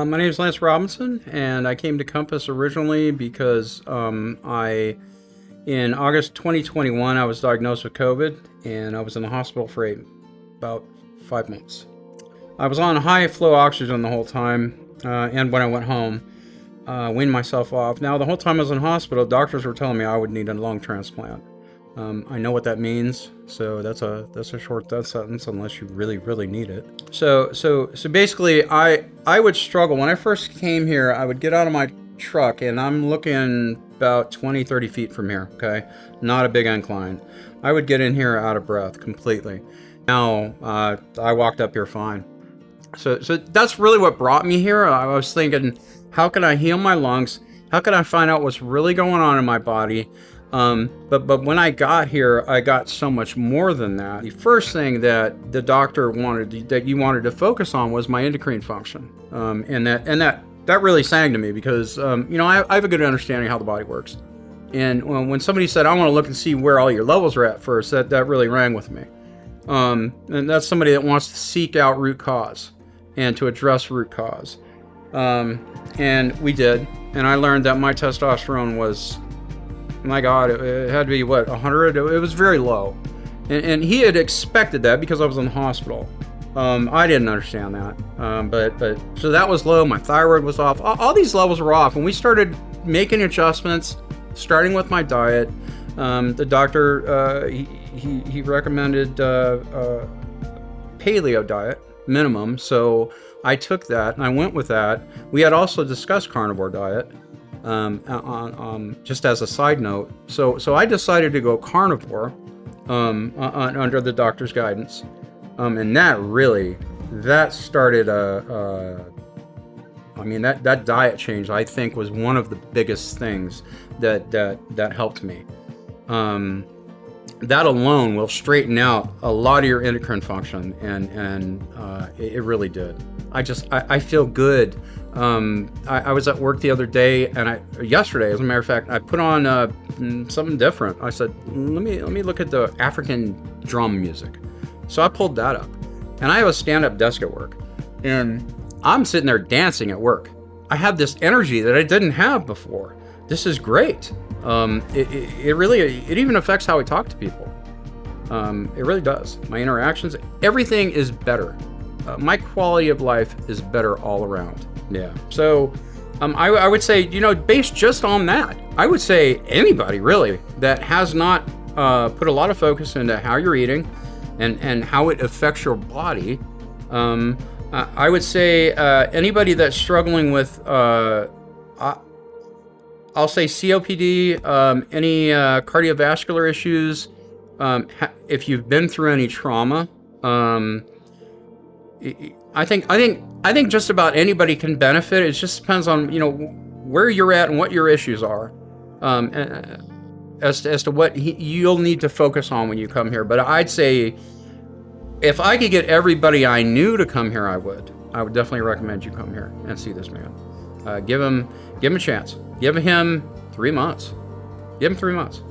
My name is Lance Robinson, and I came to Compass originally because in August 2021, I was diagnosed with COVID, and I was in the hospital for about 5 months. I was on high flow oxygen the whole time, and when I went home, weaned myself off. Now, the whole time I was in hospital, doctors were telling me I would need a lung transplant. I know what that means, so that's a short death sentence unless you really need it. So basically, I would struggle. When I first came here, I would get out of my truck, and I'm looking about 20-30 feet from here, okay? Not a big incline. I would get in here out of breath completely. Now, I walked up here fine. So that's really what brought me here. I was thinking, how can I heal my lungs? How can I find out what's really going on in my body? But when I got here, I got so much more than that. The first thing that the doctor wanted to focus on was my endocrine function, and that really sang to me because I have a good understanding of how the body works. And when somebody said, "I want to look and see where all your levels are at first," that really rang with me. And that's somebody that wants to seek out root cause and to address root cause. And we did, and I learned that my testosterone was, my God, it had to be 100. It was very low, and he had expected that because I was in the hospital. I didn't understand that, but so that was low. My thyroid was off. All these levels were off, and we started making adjustments, starting with my diet. The doctor he recommended paleo diet minimum, so I took that and I went with that. We had also discussed carnivore diet. Just as a side note, so I decided to go carnivore under the doctor's guidance, and that started that diet change, I think, was one of the biggest things that helped me. That alone will straighten out a lot of your endocrine function, and it really did. I feel good. I was at work the other day, and yesterday, as a matter of fact, I put on something different. I said, let me look at the African drum music. So I pulled that up, and I have a stand-up desk at work, and I'm sitting there dancing at work. I have this energy that I didn't have before. This is great. It even affects how I talk to people. It really does. My interactions, everything is better. My quality of life is better all around. Yeah. So I would say, based just on that, I would say anybody really that has not put a lot of focus into how you're eating and how it affects your body, I would say anybody that's struggling with, I'll say COPD, any cardiovascular issues, if you've been through any trauma, I think just about anybody can benefit. It just depends on where you're at and what your issues are, as to what you'll need to focus on when you come here. But I'd say if I could get everybody I knew to come here, I would definitely recommend you come here and see this man. Give him a chance. Give him 3 months. Give him 3 months.